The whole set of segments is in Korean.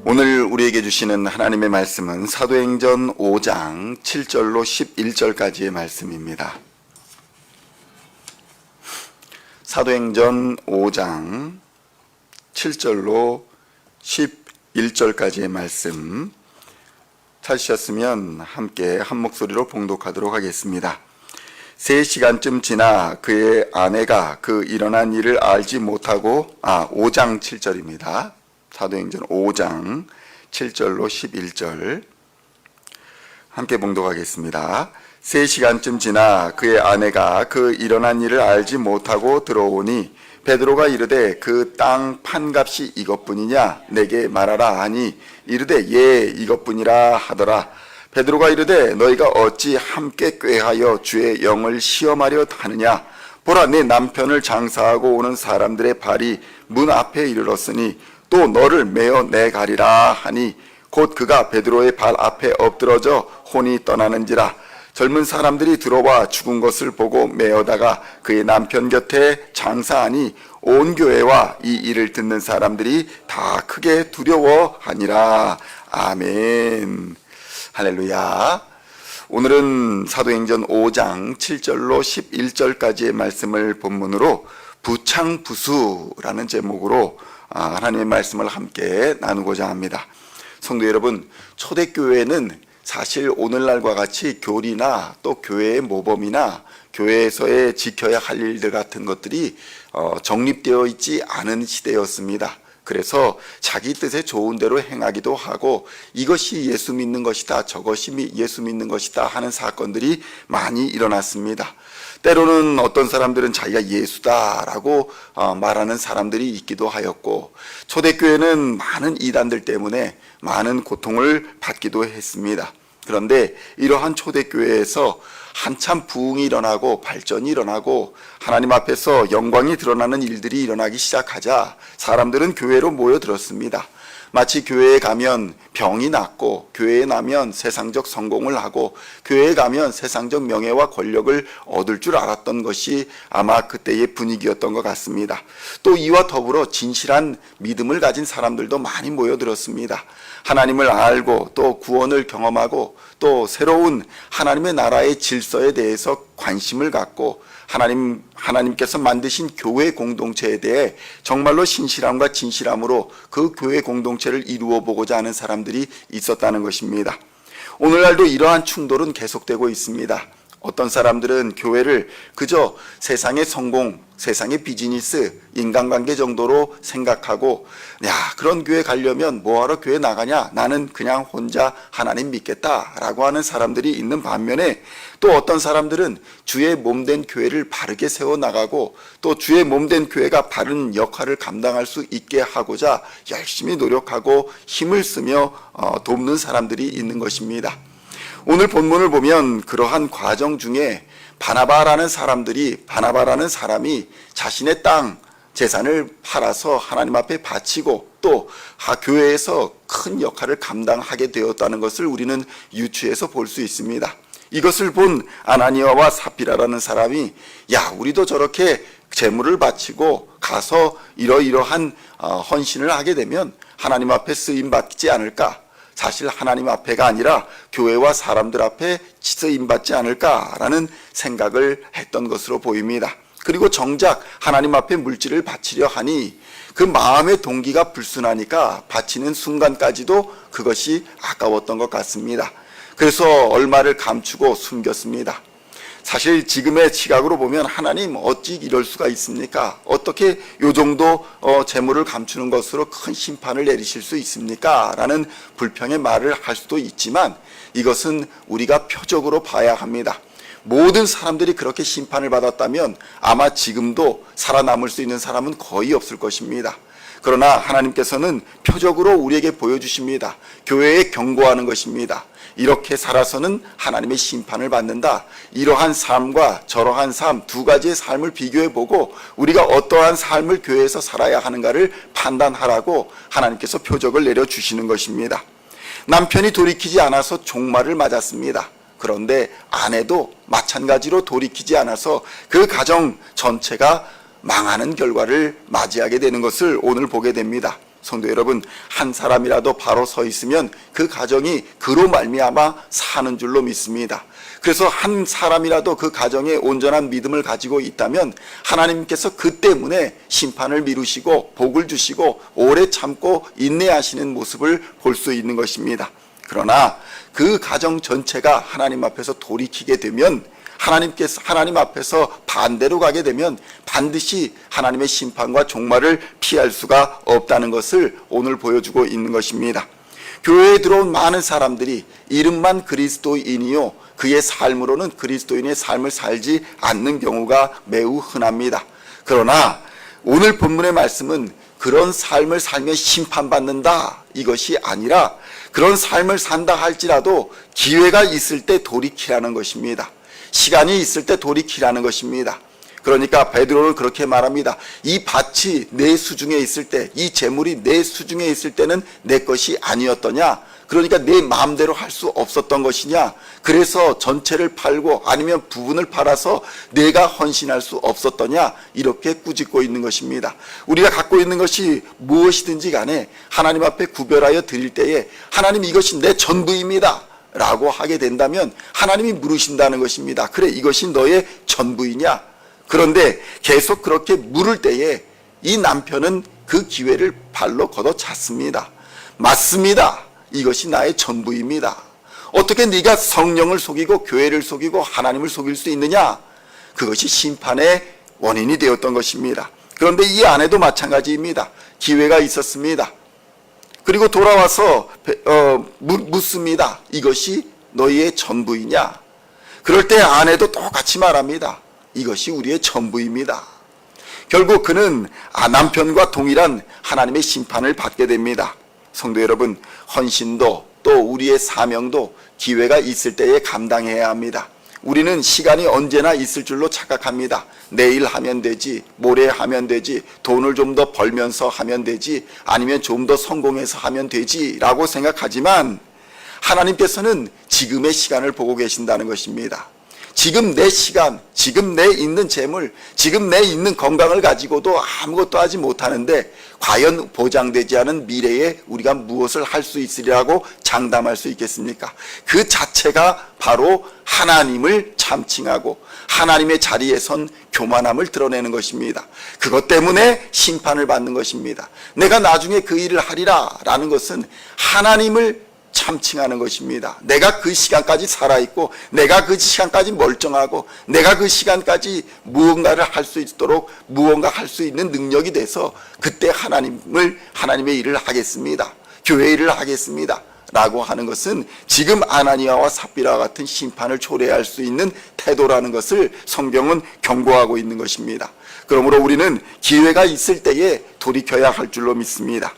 오늘 우리에게 주시는 하나님의 말씀은 사도행전 5장 7절로 11절까지의 말씀입니다. 사도행전 5장 7절로 11절까지의 말씀 찾으셨으면 함께 한 목소리로 봉독하도록 하겠습니다. 3시간쯤 지나 그의 아내가 그 일어난 일을 알지 못하고 5장 7절입니다. 사도행전 5장 7절로 11절 함께 봉독하겠습니다. 3시간쯤 지나 그의 아내가 그 일어난 일을 알지 못하고 들어오니 베드로가 이르되 그 땅 판값이 이것뿐이냐 내게 말하라 하니 이르되 예 이것뿐이라 하더라. 베드로가 이르되 너희가 어찌 함께 꾀하여 주의 영을 시험하려 하느냐. 보라 내 남편을 장사하고 오는 사람들의 발이 문 앞에 이르렀으니 또 너를 메어 내가리라 하니 곧 그가 베드로의 발 앞에 엎드러져 혼이 떠나는지라. 젊은 사람들이 들어와 죽은 것을 보고 메어다가 그의 남편 곁에 장사하니 온 교회와 이 일을 듣는 사람들이 다 크게 두려워하니라. 아멘. 할렐루야. 오늘은 사도행전 5장 7절로 11절까지의 말씀을 본문으로 부창부수라는 제목으로 하나님의 말씀을 함께 나누고자 합니다. 성도 여러분, 초대교회는 사실 오늘날과 같이 교리나 또 교회의 모범이나 교회에서의 지켜야 할 일들 같은 것들이 정립되어 있지 않은 시대였습니다. 그래서 자기 뜻에 좋은 대로 행하기도 하고 이것이 예수 믿는 것이다, 저것이 예수 믿는 것이다 하는 사건들이 많이 일어났습니다. 때로는 어떤 사람들은 자기가 예수다라고 말하는 사람들이 있기도 하였고, 초대교회는 많은 이단들 때문에 많은 고통을 받기도 했습니다. 그런데 이러한 초대교회에서 한참 부흥이 일어나고 발전이 일어나고 하나님 앞에서 영광이 드러나는 일들이 일어나기 시작하자 사람들은 교회로 모여들었습니다. 마치 교회에 가면 병이 낫고 교회에 나면 세상적 성공을 하고 교회에 가면 세상적 명예와 권력을 얻을 줄 알았던 것이 아마 그때의 분위기였던 것 같습니다. 또 이와 더불어 진실한 믿음을 가진 사람들도 많이 모여들었습니다. 하나님을 알고 또 구원을 경험하고 또 새로운 하나님의 나라의 질서에 대해서 관심을 갖고 하나님께서 만드신 교회 공동체에 대해 정말로 신실함과 진실함으로 그 교회 공동체를 이루어 보고자 하는 사람들이 있었다는 것입니다. 오늘날도 이러한 충돌은 계속되고 있습니다. 어떤 사람들은 교회를 그저 세상의 성공, 세상의 비즈니스, 인간관계 정도로 생각하고 그런 교회 가려면 뭐하러 교회 나가냐, 나는 그냥 혼자 하나님 믿겠다라고 하는 사람들이 있는 반면에 또 어떤 사람들은 주의 몸된 교회를 바르게 세워나가고 또 주의 몸된 교회가 바른 역할을 감당할 수 있게 하고자 열심히 노력하고 힘을 쓰며 돕는 사람들이 있는 것입니다. 오늘 본문을 보면 그러한 과정 중에 바나바라는 사람이 자신의 땅 재산을 팔아서 하나님 앞에 바치고 또 교회에서 큰 역할을 감당하게 되었다는 것을 우리는 유추해서 볼 수 있습니다. 이것을 본 아나니아와 사피라라는 사람이 우리도 저렇게 재물을 바치고 가서 이러이러한 헌신을 하게 되면 하나님 앞에 쓰임 받지 않을까? 사실 하나님 앞에가 아니라 교회와 사람들 앞에 쓰임받지 않을까라는 생각을 했던 것으로 보입니다. 그리고 정작 하나님 앞에 물질을 바치려 하니 그 마음의 동기가 불순하니까 바치는 순간까지도 그것이 아까웠던 것 같습니다. 그래서 얼마를 감추고 숨겼습니다. 사실 지금의 시각으로 보면 하나님 어찌 이럴 수가 있습니까? 어떻게 요 정도 재물을 감추는 것으로 큰 심판을 내리실 수 있습니까? 라는 불평의 말을 할 수도 있지만 이것은 우리가 표적으로 봐야 합니다. 모든 사람들이 그렇게 심판을 받았다면 아마 지금도 살아남을 수 있는 사람은 거의 없을 것입니다. 그러나 하나님께서는 표적으로 우리에게 보여주십니다. 교회에 경고하는 것입니다. 이렇게 살아서는 하나님의 심판을 받는다. 이러한 삶과 저러한 삶 두 가지의 삶을 비교해보고 우리가 어떠한 삶을 교회에서 살아야 하는가를 판단하라고 하나님께서 표적을 내려주시는 것입니다. 남편이 돌이키지 않아서 종말을 맞았습니다. 그런데 아내도 마찬가지로 돌이키지 않아서 그 가정 전체가 망하는 결과를 맞이하게 되는 것을 오늘 보게 됩니다. 성도 여러분, 한 사람이라도 바로 서 있으면 그 가정이 그로 말미암아 사는 줄로 믿습니다. 그래서 한 사람이라도 그 가정에 온전한 믿음을 가지고 있다면 하나님께서 그 때문에 심판을 미루시고 복을 주시고 오래 참고 인내하시는 모습을 볼 수 있는 것입니다. 그러나 그 가정 전체가 하나님 앞에서 돌이키게 되면, 하나님 앞에서 반대로 가게 되면 반드시 하나님의 심판과 종말을 피할 수가 없다는 것을 오늘 보여주고 있는 것입니다. 교회에 들어온 많은 사람들이 이름만 그리스도인이요 그의 삶으로는 그리스도인의 삶을 살지 않는 경우가 매우 흔합니다. 그러나 오늘 본문의 말씀은 그런 삶을 살며 심판받는다 이것이 아니라, 그런 삶을 산다 할지라도 기회가 있을 때 돌이키라는 것입니다. 시간이 있을 때 돌이키라는 것입니다. 그러니까 베드로는 그렇게 말합니다. 이 밭이 내 수중에 있을 때, 이 재물이 내 수중에 있을 때는 내 것이 아니었더냐? 그러니까 내 마음대로 할 수 없었던 것이냐? 그래서 전체를 팔고 아니면 부분을 팔아서 내가 헌신할 수 없었더냐? 이렇게 꾸짖고 있는 것입니다. 우리가 갖고 있는 것이 무엇이든지 간에 하나님 앞에 구별하여 드릴 때에 하나님 이것이 내 전부입니다 라고 하게 된다면 하나님이 물으신다는 것입니다. 그래, 이것이 너의 전부이냐? 그런데 계속 그렇게 물을 때에 이 남편은 그 기회를 발로 걷어찼습니다. 맞습니다. 이것이 나의 전부입니다. 어떻게 네가 성령을 속이고 교회를 속이고 하나님을 속일 수 있느냐? 그것이 심판의 원인이 되었던 것입니다. 그런데 이 아내도 마찬가지입니다. 기회가 있었습니다. 그리고 돌아와서 묻습니다. 이것이 너희의 전부이냐? 그럴 때 아내도 똑같이 말합니다. 이것이 우리의 전부입니다. 결국 그는 남편과 동일한 하나님의 심판을 받게 됩니다. 성도 여러분, 헌신도 또 우리의 사명도 기회가 있을 때에 감당해야 합니다. 우리는 시간이 언제나 있을 줄로 착각합니다. 내일 하면 되지, 모레 하면 되지, 돈을 좀 더 벌면서 하면 되지, 아니면 좀 더 성공해서 하면 되지 라고 생각하지만 하나님께서는 지금의 시간을 보고 계신다는 것입니다. 지금 내 시간, 지금 내 있는 재물, 지금 내 있는 건강을 가지고도 아무것도 하지 못하는데 과연 보장되지 않은 미래에 우리가 무엇을 할 수 있으리라고 장담할 수 있겠습니까? 그 자체가 바로 하나님을 참칭하고 하나님의 자리에 선 교만함을 드러내는 것입니다. 그것 때문에 심판을 받는 것입니다. 내가 나중에 그 일을 하리라 라는 것은 하나님을 참칭하는 것입니다. 내가 그 시간까지 살아있고 내가 그 시간까지 멀쩡하고 내가 그 시간까지 무언가를 할 수 있도록 무언가 할 수 있는 능력이 돼서 그때 하나님의 일을 하겠습니다. 교회 일을 하겠습니다 라고 하는 것은 지금 아나니아와 삽비라와 같은 심판을 초래할 수 있는 태도라는 것을 성경은 경고하고 있는 것입니다. 그러므로 우리는 기회가 있을 때에 돌이켜야 할 줄로 믿습니다.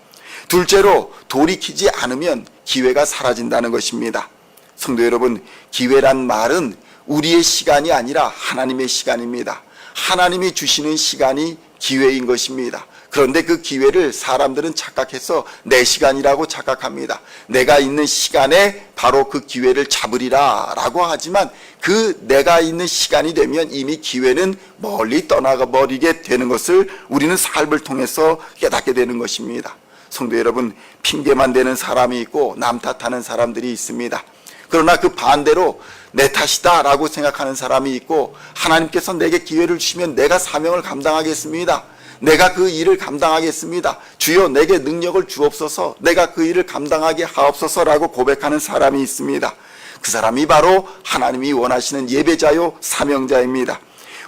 둘째로, 돌이키지 않으면 기회가 사라진다는 것입니다. 성도 여러분, 기회란 말은 우리의 시간이 아니라 하나님의 시간입니다. 하나님이 주시는 시간이 기회인 것입니다. 그런데 그 기회를 사람들은 착각해서 내 시간이라고 착각합니다. 내가 있는 시간에 바로 그 기회를 잡으리라 라고 하지만 그 내가 있는 시간이 되면 이미 기회는 멀리 떠나가 버리게 되는 것을 우리는 삶을 통해서 깨닫게 되는 것입니다. 성도 여러분, 핑계만 대는 사람이 있고 남 탓하는 사람들이 있습니다. 그러나 그 반대로 내 탓이다 라고 생각하는 사람이 있고, 하나님께서 내게 기회를 주시면 내가 사명을 감당하겠습니다. 내가 그 일을 감당하겠습니다. 주여 내게 능력을 주옵소서, 내가 그 일을 감당하게 하옵소서 라고 고백하는 사람이 있습니다. 그 사람이 바로 하나님이 원하시는 예배자요 사명자입니다.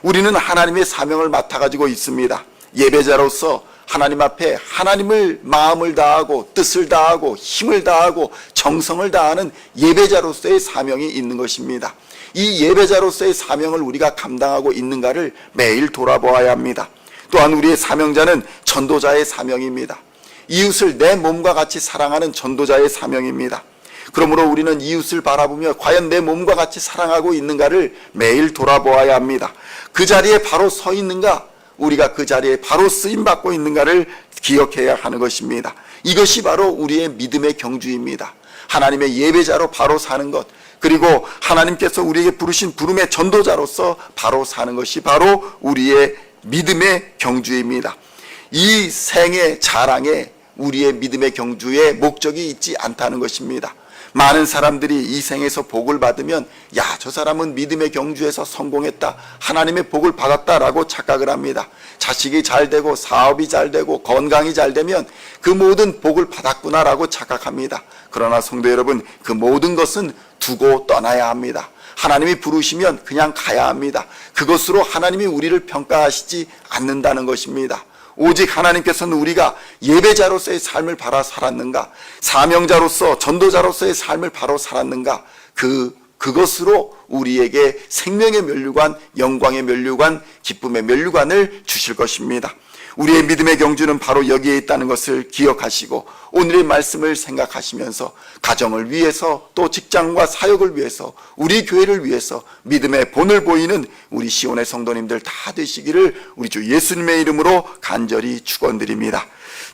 우리는 하나님의 사명을 맡아가지고 있습니다. 예배자로서 하나님 앞에 하나님을 마음을 다하고 뜻을 다하고 힘을 다하고 정성을 다하는 예배자로서의 사명이 있는 것입니다. 이 예배자로서의 사명을 우리가 감당하고 있는가를 매일 돌아보아야 합니다. 또한 우리의 사명자는 전도자의 사명입니다. 이웃을 내 몸과 같이 사랑하는 전도자의 사명입니다. 그러므로 우리는 이웃을 바라보며 과연 내 몸과 같이 사랑하고 있는가를 매일 돌아보아야 합니다. 그 자리에 바로 서 있는가? 우리가 그 자리에 바로 쓰임받고 있는가를 기억해야 하는 것입니다. 이것이 바로 우리의 믿음의 경주입니다. 하나님의 예배자로 바로 사는 것, 그리고 하나님께서 우리에게 부르신 부름의 전도자로서 바로 사는 것이 바로 우리의 믿음의 경주입니다. 이 생의 자랑에 우리의 믿음의 경주에 목적이 있지 않다는 것입니다. 많은 사람들이 이 생에서 복을 받으면 야, 저 사람은 믿음의 경주에서 성공했다, 하나님의 복을 받았다라고 착각을 합니다. 자식이 잘 되고 사업이 잘 되고 건강이 잘 되면 그 모든 복을 받았구나라고 착각합니다. 그러나 성도 여러분, 그 모든 것은 두고 떠나야 합니다. 하나님이 부르시면 그냥 가야 합니다. 그것으로 하나님이 우리를 평가하시지 않는다는 것입니다. 오직 하나님께서는 우리가 예배자로서의 삶을 바라 살았는가, 사명자로서 전도자로서의 삶을 바로 살았는가, 그것으로 우리에게 생명의 면류관, 영광의 면류관, 기쁨의 면류관을 주실 것입니다. 우리의 믿음의 경주는 바로 여기에 있다는 것을 기억하시고 오늘의 말씀을 생각하시면서 가정을 위해서, 또 직장과 사역을 위해서, 우리 교회를 위해서 믿음의 본을 보이는 우리 시온의 성도님들 다 되시기를 우리 주 예수님의 이름으로 간절히 축원드립니다.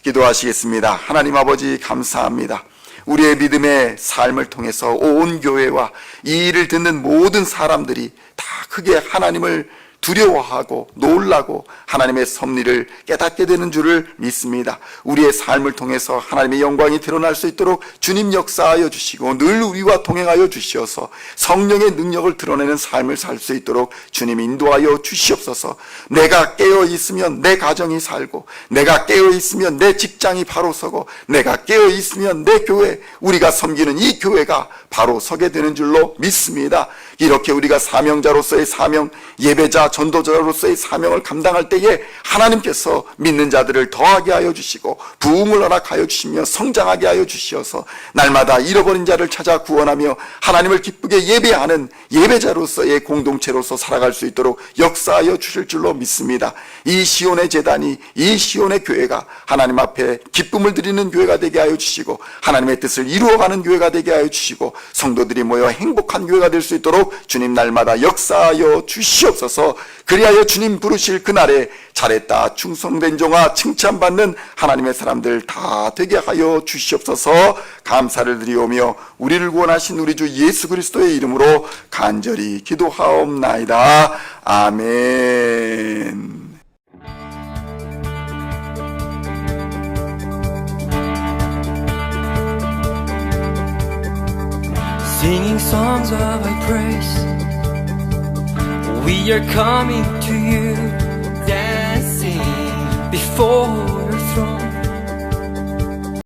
기도하시겠습니다. 하나님 아버지, 감사합니다. 우리의 믿음의 삶을 통해서 온 교회와 이 일을 듣는 모든 사람들이 다 크게 하나님을 두려워하고 놀라고 하나님의 섭리를 깨닫게 되는 줄을 믿습니다. 우리의 삶을 통해서 하나님의 영광이 드러날 수 있도록 주님 역사하여 주시고 늘 우리와 동행하여 주시어서 성령의 능력을 드러내는 삶을 살 수 있도록 주님 인도하여 주시옵소서. 내가 깨어 있으면 내 가정이 살고, 내가 깨어 있으면 내 직장이 바로 서고, 내가 깨어 있으면 내 교회, 우리가 섬기는 이 교회가 바로 서게 되는 줄로 믿습니다. 이렇게 우리가 사명자로서의 사명, 예배자, 전도자로서의 사명을 감당할 때에 하나님께서 믿는 자들을 더하게 하여 주시고 부흥을 허락하여 주시며 성장하게 하여 주시어서 날마다 잃어버린 자를 찾아 구원하며 하나님을 기쁘게 예배하는 예배자로서의 공동체로서 살아갈 수 있도록 역사하여 주실 줄로 믿습니다. 이 시온의 제단이, 이 시온의 교회가 하나님 앞에 기쁨을 드리는 교회가 되게 하여 주시고 하나님의 뜻을 이루어가는 교회가 되게 하여 주시고 성도들이 모여 행복한 교회가 될 수 있도록 주님 날마다 역사하여 주시옵소서. 그리하여 주님 부르실 그날에 잘했다, 충성된 종아, 칭찬받는 하나님의 사람들 다 되게 하여 주시옵소서. 감사를 드리오며 우리를 구원하신 우리 주 예수 그리스도의 이름으로 간절히 기도하옵나이다. 아멘. Singing songs of thy praise, we are coming to you, dancing before your throne.